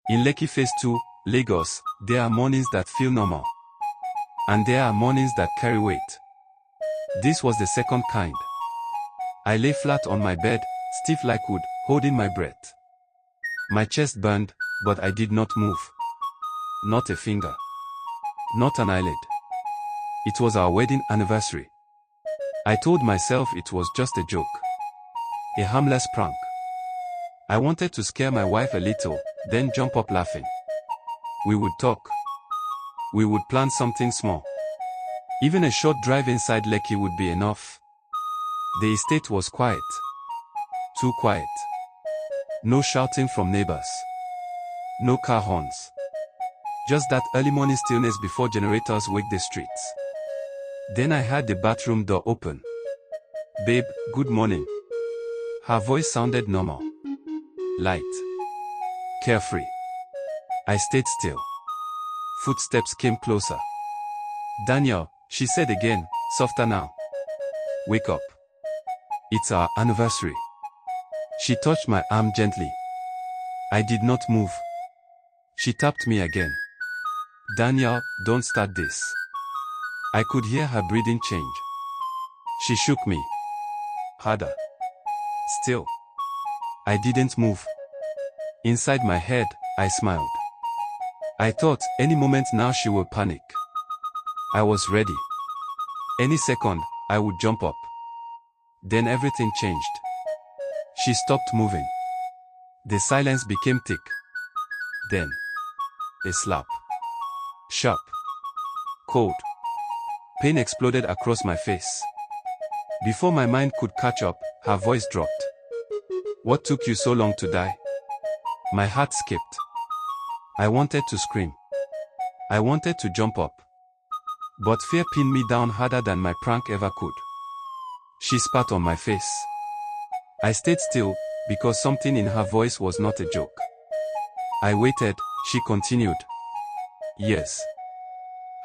In Lekki Phase 2, Lagos, there are mornings that feel normal. And there are mornings that carry weight. This was the second kind. I lay flat on my bed, stiff like wood, holding my breath. My chest burned, but I did not move. Not a finger. Not an eyelid. It was our wedding anniversary. I told myself it was just a joke. A harmless prank. I wanted to scare my wife a little, then jump up laughing. We would talk. We would plan something small. Even a short drive inside Lekki would be enough. The estate was quiet. Too quiet. No shouting from neighbors. No car horns. Just that early morning stillness before generators wake the streets. Then I heard the bathroom door open. "Babe, good morning." Her voice sounded normal. Light. Carefree. I stayed still. Footsteps came closer. "Daniel," she said again, softer now. "Wake up. It's our anniversary." She touched my arm gently. I did not move. She tapped me again. "Daniel, don't start this." I could hear her breathing change. She shook me. Harder. Still. I didn't move. Inside my head, I smiled. I thought, any moment now she will panic. I was ready. Any second, I would jump up. Then everything changed. She stopped moving. The silence became thick. Then, a slap. Sharp. Cold. Pain exploded across my face. Before my mind could catch up, her voice dropped. "What took you so long to die?" My heart skipped. I wanted to scream. I wanted to jump up. But fear pinned me down harder than my prank ever could. She spat on my face. I stayed still, because something in her voice was not a joke. I waited, she continued. "Yes."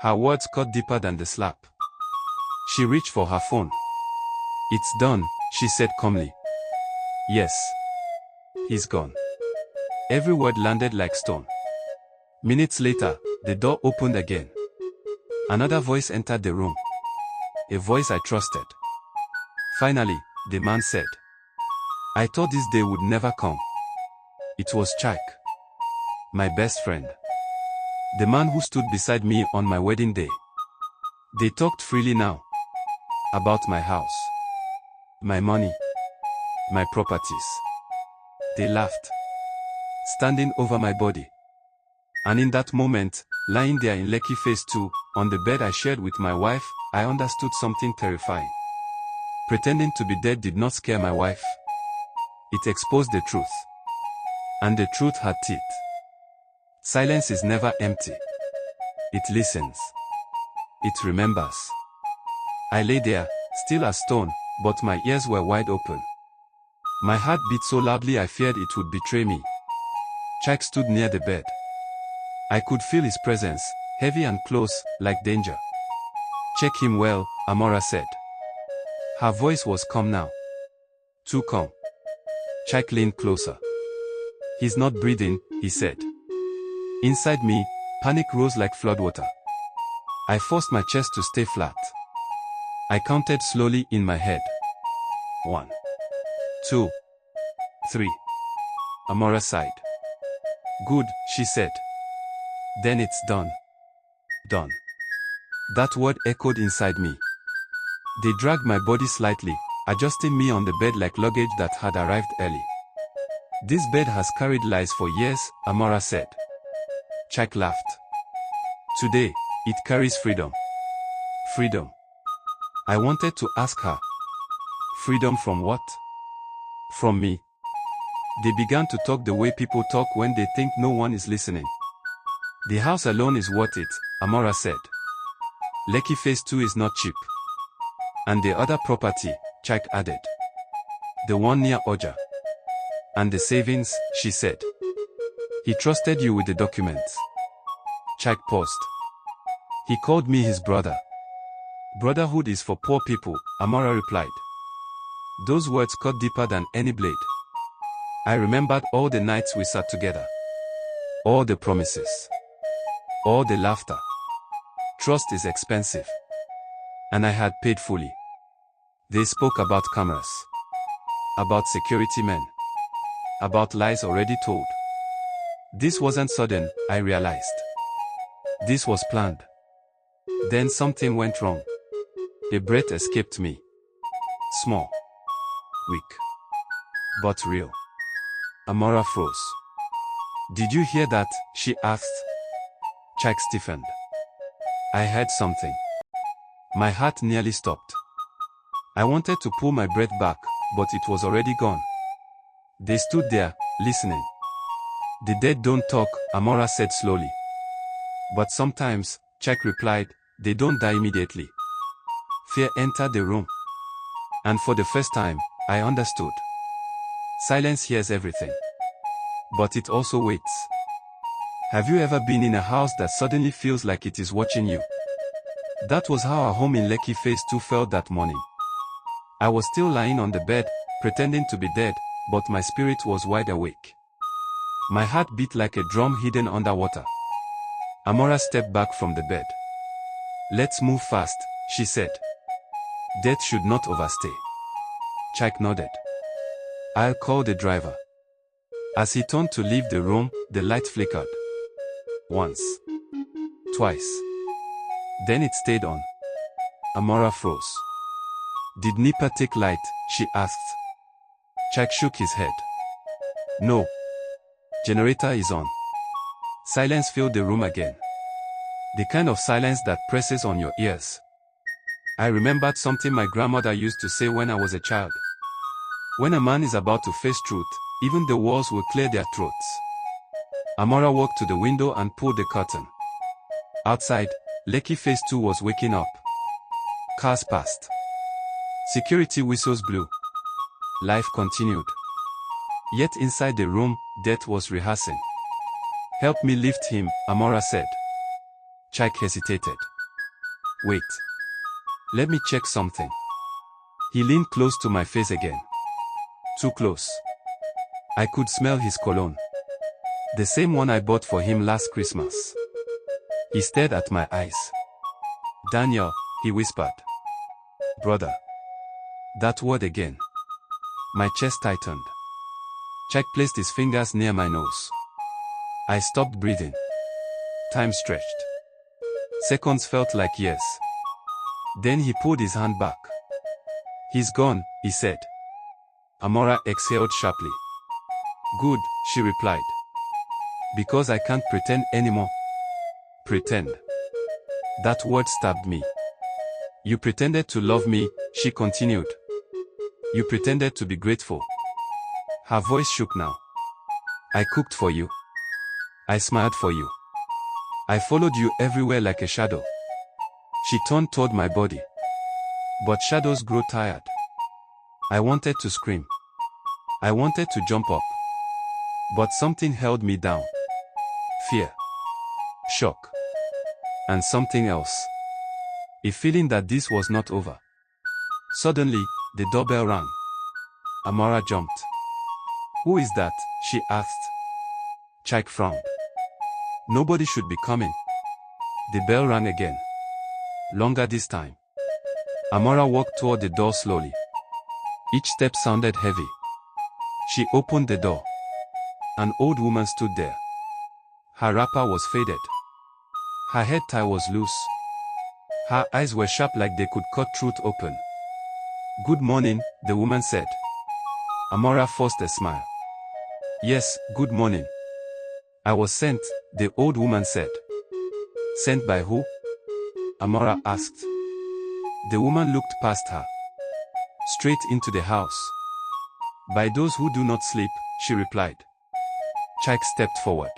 Her words cut deeper than the slap. She reached for her phone. "It's done," she said calmly. "Yes. He's gone." Every word landed like stone. Minutes later, the door opened again. Another voice entered the room. A voice I trusted. Finally, the man said, "I thought this day would never come." It was Chike. My best friend. The man who stood beside me on my wedding day. They talked freely now. About my house. My money. My properties. They laughed. Standing over my body. And in that moment, lying there in Lekki Phase 2, on the bed I shared with my wife, I understood something terrifying. Pretending to be dead did not scare my wife. It exposed the truth. And the truth had teeth. Silence is never empty. It listens. It remembers. I lay there, still as stone, but my ears were wide open. My heart beat so loudly I feared it would betray me. Chike stood near the bed. I could feel his presence, heavy and close, like danger. "Check him well," Amora said. Her voice was calm now. Too calm. Chike leaned closer. "He's not breathing," he said. Inside me, panic rose like floodwater. I forced my chest to stay flat. I counted slowly in my head. 1, 2, 3. Amora sighed. "Good," she said. "Then it's done." Done. That word echoed inside me. They dragged my body slightly, adjusting me on the bed like luggage that had arrived early. "This bed has carried lies for years," Amora said. Chike laughed. "Today, it carries freedom." Freedom. I wanted to ask her. Freedom from what? From me. They began to talk the way people talk when they think no one is listening. "The house alone is worth it," Amora said. "Lekki Phase 2 is not cheap." "And the other property," Chike added. "The one near Oja." "And the savings," she said. "He trusted you with the documents." Chike paused. "He called me his brother." "Brotherhood is for poor people," Amora replied. Those words cut deeper than any blade. I remembered all the nights we sat together. All the promises. All the laughter. Trust is expensive. And I had paid fully. They spoke about cameras. About security men. About lies already told. This wasn't sudden, I realized. This was planned. Then something went wrong. A breath escaped me. Small. Weak. But real. Amora froze. Did you hear that? She asked. Jack stiffened. I heard something. My heart nearly stopped. I wanted to pull my breath back, but it was already gone. They stood there, listening. The dead don't talk, Amora said slowly. But sometimes, Jack replied, they don't die immediately. Fear entered the room. And for the first time, I understood. Silence hears everything. But it also waits. Have you ever been in a house that suddenly feels like it is watching you? That was how our home in Lekki Phase 2 felt that morning. I was still lying on the bed, pretending to be dead, but my spirit was wide awake. My heart beat like a drum hidden underwater. Amora stepped back from the bed. Let's move fast, she said. Death should not overstay. Jack nodded. I'll call the driver. As he turned to leave the room, the light flickered. Once. Twice. Then it stayed on. Amora froze. Did Nipper take light? She asked. Jack shook his head. No. Generator is on. Silence filled the room again. The kind of silence that presses on your ears. I remembered something my grandmother used to say when I was a child. When a man is about to face truth, even the walls will clear their throats. Amora walked to the window and pulled the curtain. Outside, Lekki Phase 2 was waking up. Cars passed. Security whistles blew. Life continued. Yet inside the room, death was rehearsing. Help me lift him, Amora said. Jack hesitated. Wait. Let me check something. He leaned close to my face again. Too close. I could smell his cologne. The same one I bought for him last Christmas. He stared at my eyes. Daniel, he whispered. Brother. That word again. My chest tightened. Jack placed his fingers near my nose. I stopped breathing. Time stretched. Seconds felt like years. Then he pulled his hand back. He's gone, he said. Amora exhaled sharply. Good, she replied. Because I can't pretend anymore. Pretend. That word stabbed me. You pretended to love me, she continued. You pretended to be grateful. Her voice shook now. I cooked for you. I smiled for you. I followed you everywhere like a shadow. She turned toward my body. But shadows grow tired. I wanted to scream. I wanted to jump up. But something held me down. Fear. Shock. And something else. A feeling that this was not over. Suddenly, the doorbell rang. Amora jumped. Who is that? She asked. Jack frowned. Nobody should be coming. The bell rang again. Longer this time. Amora walked toward the door slowly. Each step sounded heavy. She opened the door. An old woman stood there. Her wrapper was faded. Her head tie was loose. Her eyes were sharp like they could cut truth open. Good morning, the woman said. Amora forced a smile. Yes, good morning. I was sent, the old woman said. Sent by who? Amora asked. The woman looked past her. Straight into the house. By those who do not sleep, she replied. Jack stepped forward.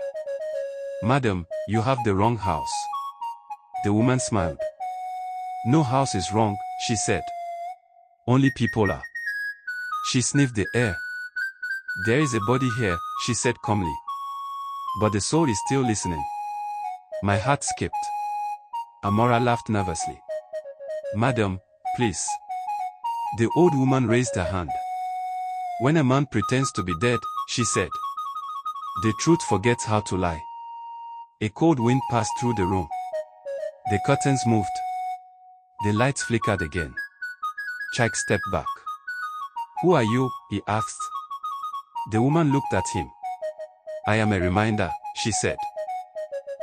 Madam, you have the wrong house. The woman smiled. No house is wrong, she said. Only people are. She sniffed the air. There is a body here, she said calmly. But the soul is still listening. My heart skipped. Amora laughed nervously. Madam, please. The old woman raised her hand. When a man pretends to be dead, she said, the truth forgets how to lie. A cold wind passed through the room. The curtains moved. The lights flickered again. Chike stepped back. "Who are you?" he asked. The woman looked at him. "I am a reminder," she said.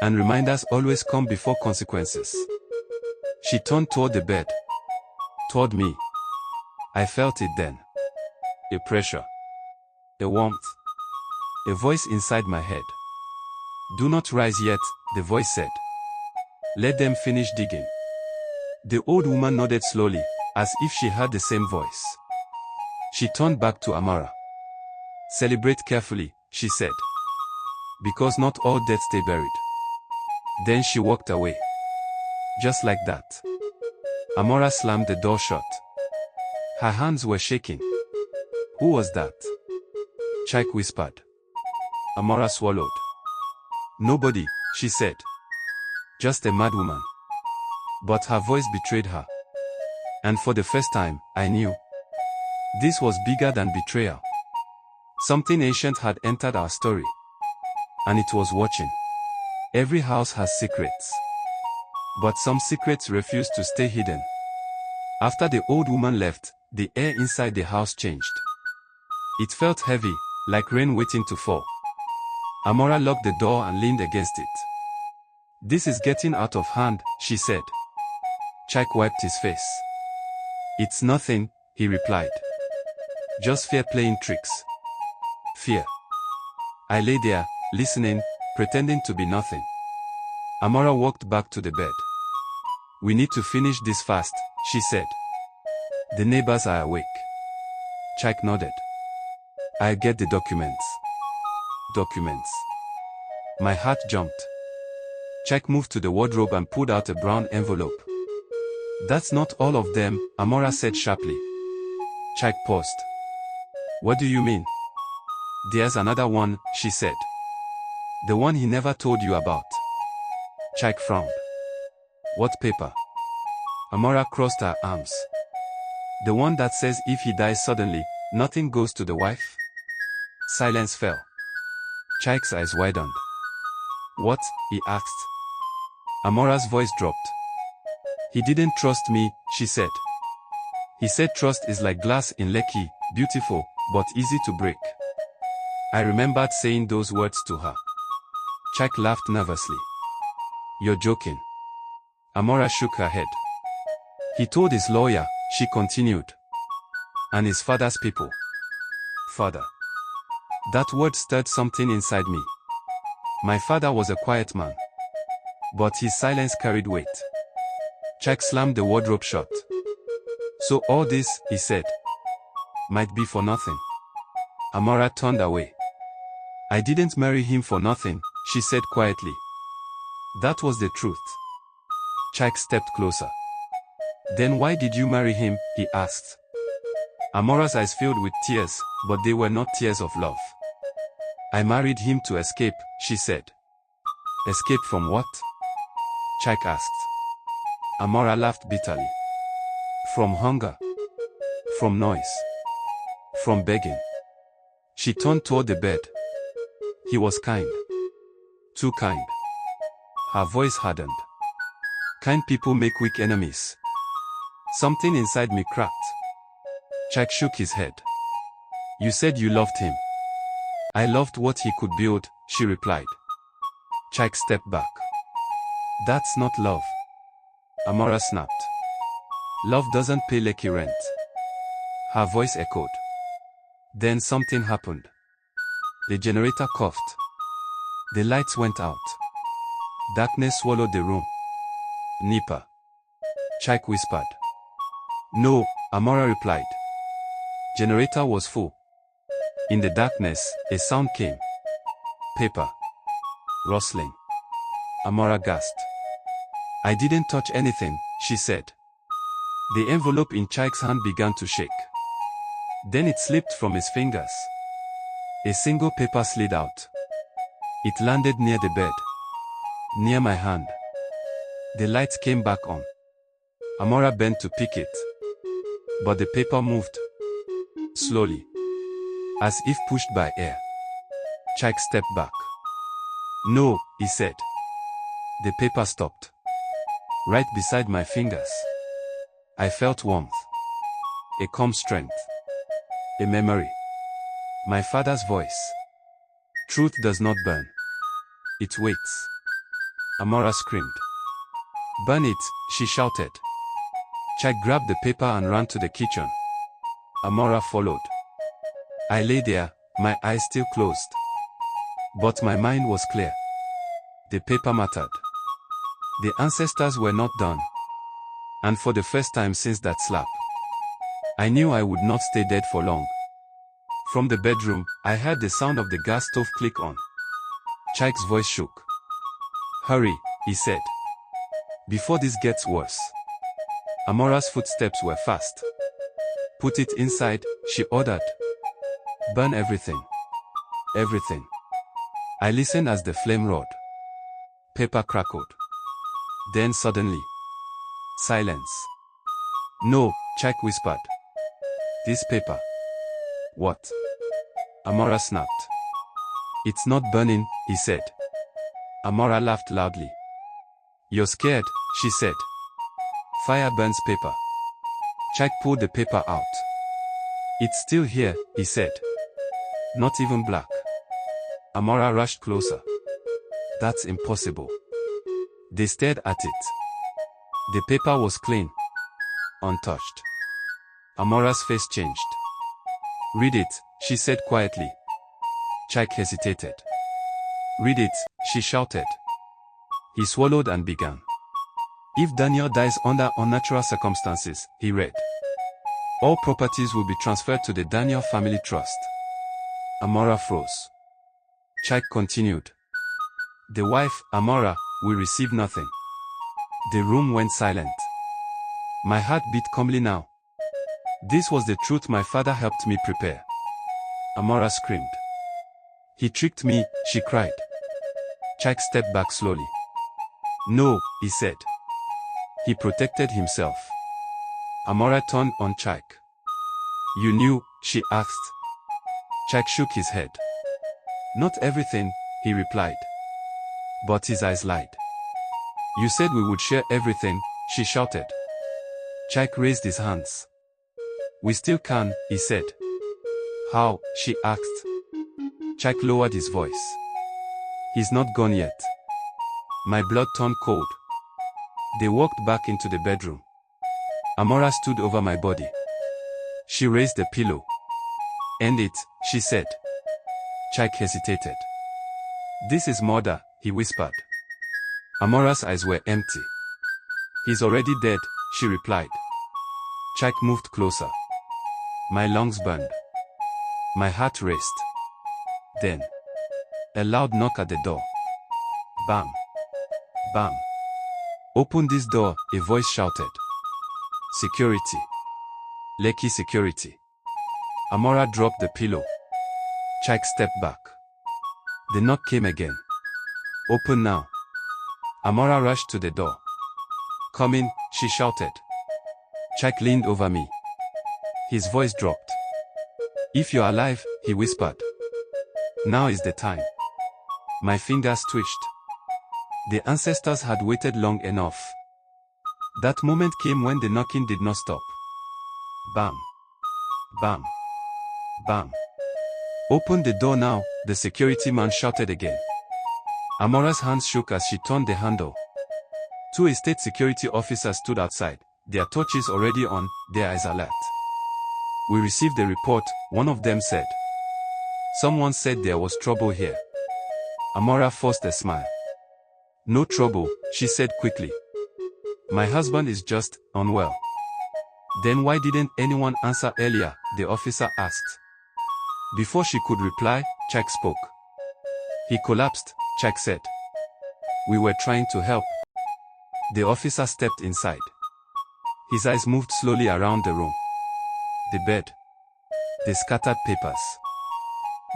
"And reminders always come before consequences." She turned toward the bed. Toward me. I felt it then. A pressure. A warmth. A voice inside my head. "Do not rise yet," the voice said. "Let them finish digging." The old woman nodded slowly, as if she heard the same voice. She turned back to Amara. "Celebrate carefully," she said. "Because not all dead stay buried." Then she walked away. Just like that. Amara slammed the door shut. Her hands were shaking. "Who was that?" Chike whispered. Amara swallowed. "Nobody," she said. "Just a mad woman." But her voice betrayed her. And for the first time, I knew. This was bigger than betrayal. Something ancient had entered our story. And it was watching. Every house has secrets. But some secrets refuse to stay hidden. After the old woman left, the air inside the house changed. It felt heavy, like rain waiting to fall. Amara locked the door and leaned against it. "This is getting out of hand," she said. Chike wiped his face. "It's nothing," he replied. "Just fear playing tricks." Fear. I lay there, listening, pretending to be nothing. Amara walked back to the bed. "We need to finish this fast," she said. "The neighbors are awake." Chike nodded. "I get the documents." Documents. My heart jumped. Chike moved to the wardrobe and pulled out a brown envelope. "That's not all of them," Amara said sharply. Chike paused. "What do you mean?" "There's another one," she said. "The one he never told you about." Chike frowned. "What paper?" Amara crossed her arms. "The one that says if he dies suddenly, nothing goes to the wife?" Silence fell. Chike's eyes widened. "What?" he asked. Amara's voice dropped. "He didn't trust me," she said. "He said trust is like glass in Lekki, beautiful, but easy to break." I remembered saying those words to her. Chike laughed nervously. "You're joking." Amara shook her head. "He told his lawyer," she continued. "And his father's people." Father. That word stirred something inside me. My father was a quiet man. But his silence carried weight. Chike slammed the wardrobe shut. "So all this," he said, "might be for nothing." Amara turned away. "I didn't marry him for nothing," she said quietly. That was the truth. Chike stepped closer. "Then why did you marry him?" he asked. Amora's eyes filled with tears, but they were not tears of love. "I married him to escape," she said. "Escape from what?" Chike asked. Amora laughed bitterly. "From hunger. From noise. From begging." She turned toward the bed. "He was kind. Too kind." Her voice hardened. "Kind people make weak enemies." Something inside me cracked. Chike shook his head. "You said you loved him." "I loved what he could build," she replied. Chike stepped back. "That's not love." Amora snapped. "Love doesn't pay Lekki rent." Her voice echoed. Then something happened. The generator coughed. The lights went out. Darkness swallowed the room. "Nipa." Chike whispered. "No," Amora replied. Generator was full. In the darkness, a sound came. Paper. Rustling. Amora gasped. "I didn't touch anything," she said. The envelope in Chike's hand began to shake. Then it slipped from his fingers. A single paper slid out. It landed near the bed. Near my hand. The lights came back on. Amora bent to pick it. But the paper moved. Slowly. As if pushed by air. Chike stepped back. "No," he said. The paper stopped. Right beside my fingers. I felt warmth. A calm strength. A memory. My father's voice. Truth does not burn. It waits. Amora screamed. Burn it, she shouted. Chai grabbed the paper and ran to the kitchen. Amora followed. I lay there, my eyes still closed. But my mind was clear. The paper mattered. The ancestors were not done. And for the first time since that slap, I knew I would not stay dead for long. From the bedroom, I heard the sound of the gas stove click on. Chai's voice shook. Hurry, he said. Before this gets worse. Amora's footsteps were fast. Put it inside, she ordered. Burn everything. Everything. I listened as the flame roared. Paper crackled. Then suddenly, silence. No, Chai whispered. This paper. What? Amora snapped. It's not burning, he said. Amora laughed loudly. You're scared, she said. Fire burns paper. Chai pulled the paper out. It's still here, he said. Not even black. Amora rushed closer. That's impossible. They stared at it. The paper was clean. Untouched. Amora's face changed. Read it, she said quietly. Chai hesitated. Read it, she shouted. He swallowed and began. If Daniel dies under unnatural circumstances, he read, all properties will be transferred to the Daniel Family Trust. Amora froze. Chai continued. The wife, Amora, will receive nothing. The room went silent. My heart beat calmly now. This was the truth my father helped me prepare. Amora screamed. He tricked me, she cried. Chai stepped back slowly. No, he said. He protected himself. Amora turned on Chai. You knew, she asked. Chai shook his head. Not everything, he replied. But his eyes lied. You said we would share everything, she shouted. Chai raised his hands. We still can, he said. How, she asked. Chai lowered his voice. He's not gone yet. My blood turned cold. They walked back into the bedroom. Amora stood over my body. She raised the pillow. End it, she said. Chai hesitated. This is murder, he whispered. Amora's eyes were empty. He's already dead, she replied. Chai moved closer. My lungs burned. My heart raced. Then, a loud knock at the door. Bam. Bam. Open this door, a voice shouted. Security. Lekki security. Amora dropped the pillow. Chai stepped back. The knock came again. Open now. Amora rushed to the door. Come in, she shouted. Chai leaned over me. His voice dropped. If you're alive, he whispered. Now is the time. My fingers twitched. The ancestors had waited long enough. That moment came when the knocking did not stop. Bam. Bam. Bam. Open the door now, the security man shouted again. Amora's hands shook as she turned the handle. Two estate security officers stood outside, their torches already on, their eyes alert. We received a report, one of them said. Someone said there was trouble here. Amora forced a smile. No trouble, she said quickly. My husband is just unwell. Then why didn't anyone answer earlier, the officer asked. Before she could reply, Chai spoke. He collapsed, Chai said. We were trying to help. The officer stepped inside. His eyes moved slowly around the room. The bed. The scattered papers.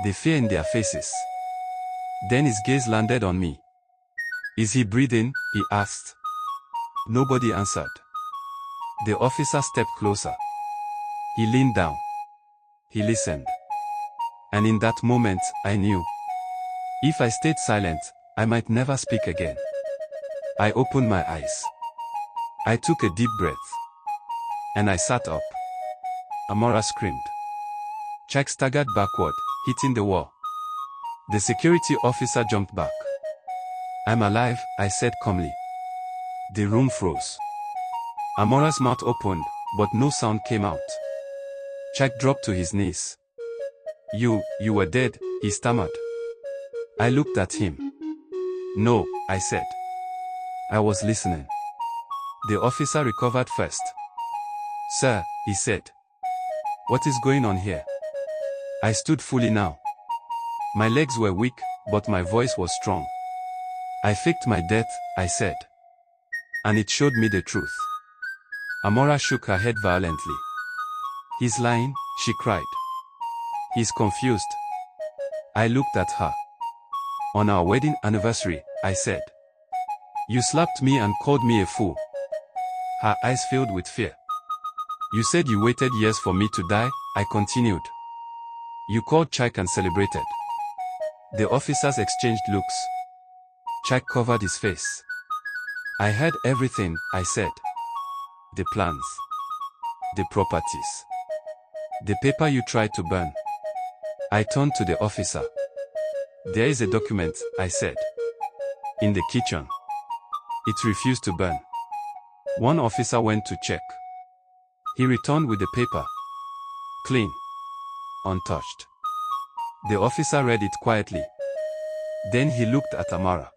The fear in their faces. Then his gaze landed on me. Is he breathing? He asked. Nobody answered. The officer stepped closer. He leaned down. He listened. And in that moment, I knew. If I stayed silent, I might never speak again. I opened my eyes. I took a deep breath. And I sat up. Amora screamed. Chike staggered backward, hitting the wall. The security officer jumped back. I'm alive, I said calmly. The room froze. Amora's mouth opened, but no sound came out. Chike dropped to his knees. You were dead, he stammered. I looked at him. No, I said. I was listening. The officer recovered first. Sir, he said. What is going on here? I stood fully now. My legs were weak, but my voice was strong. I faked my death, I said. And it showed me the truth. Amora shook her head violently. He's lying, she cried. He's confused. I looked at her. On our wedding anniversary, I said. You slapped me and called me a fool. Her eyes filled with fear. You said you waited years for me to die, I continued. You called Chike and celebrated. The officers exchanged looks. Chike covered his face. I heard everything, I said. The plans. The properties. The paper you tried to burn. I turned to the officer. There is a document, I said. In the kitchen. It refused to burn. One officer went to check. He returned with the paper. Clean. Untouched. The officer read it quietly. Then he looked at Amara.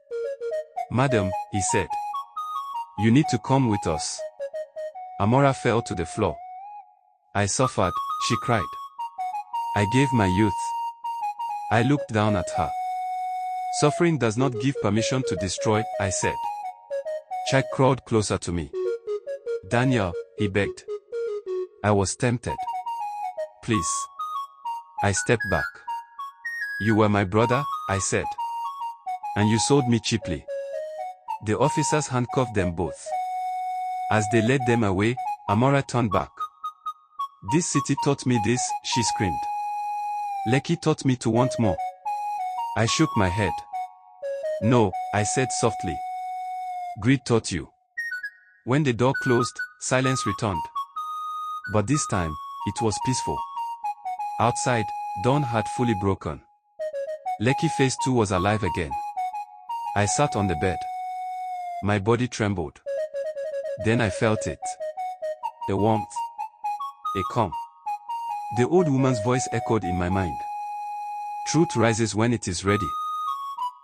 Madam, he said. You need to come with us. Amara fell to the floor. I suffered, she cried. I gave my youth. I looked down at her. Suffering does not give permission to destroy, I said. Chike crawled closer to me. Daniel, he begged. I was tempted. Please. I stepped back. You were my brother, I said. And you sold me cheaply. The officers handcuffed them both. As they led them away, Amora turned back. This city taught me this, she screamed. Lekki taught me to want more. I shook my head. No, I said softly. Greed taught you. When the door closed, silence returned. But this time, it was peaceful. Outside, dawn had fully broken. Lekki Phase 2 was alive again. I sat on the bed. My body trembled. Then I felt it. A warmth. A calm. The old woman's voice echoed in my mind. Truth rises when it is ready.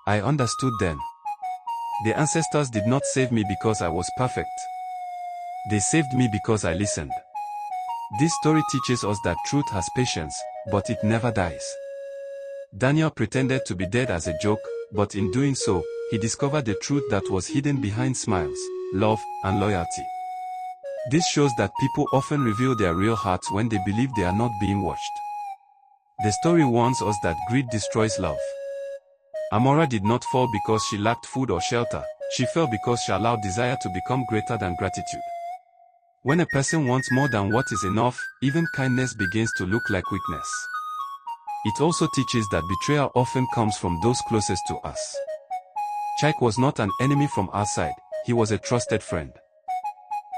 I understood then. The ancestors did not save me because I was perfect. They saved me because I listened. This story teaches us that truth has patience, but it never dies. Daniel pretended to be dead as a joke, but in doing so, he discovered the truth that was hidden behind smiles, love, and loyalty. This shows that people often reveal their real hearts when they believe they are not being watched. The story warns us that greed destroys love. Amora did not fall because she lacked food or shelter, she fell because she allowed desire to become greater than gratitude. When a person wants more than what is enough, even kindness begins to look like weakness. It also teaches that betrayal often comes from those closest to us. Chike was not an enemy from outside, he was a trusted friend.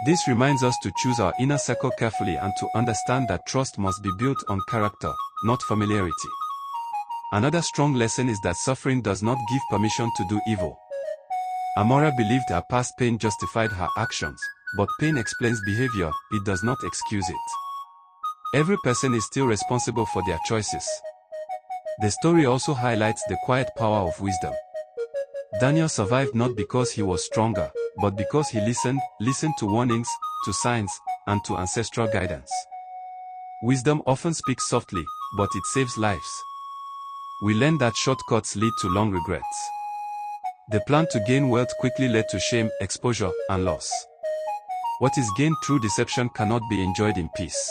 This reminds us to choose our inner circle carefully and to understand that trust must be built on character, not familiarity. Another strong lesson is that suffering does not give permission to do evil. Amora believed her past pain justified her actions, but pain explains behavior, it does not excuse it. Every person is still responsible for their choices. The story also highlights the quiet power of wisdom. Daniel survived not because he was stronger, but because he listened to warnings, to signs, and to ancestral guidance. Wisdom often speaks softly, but it saves lives. We learn that shortcuts lead to long regrets. The plan to gain wealth quickly led to shame, exposure, and loss. What is gained through deception cannot be enjoyed in peace.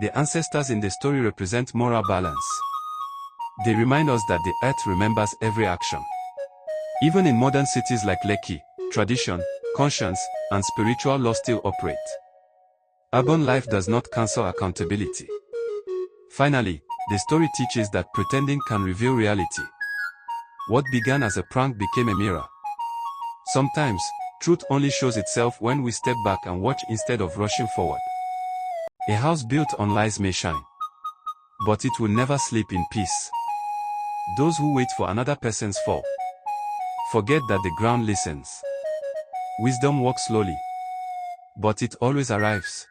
The ancestors in the story represent moral balance. They remind us that the earth remembers every action. Even in modern cities like Lekki, tradition, conscience, and spiritual law still operate. Urban life does not cancel accountability. Finally, the story teaches that pretending can reveal reality. What began as a prank became a mirror. Sometimes, truth only shows itself when we step back and watch instead of rushing forward. A house built on lies may shine, but it will never sleep in peace. Those who wait for another person's fall forget that the ground listens. Wisdom walks slowly, but it always arrives.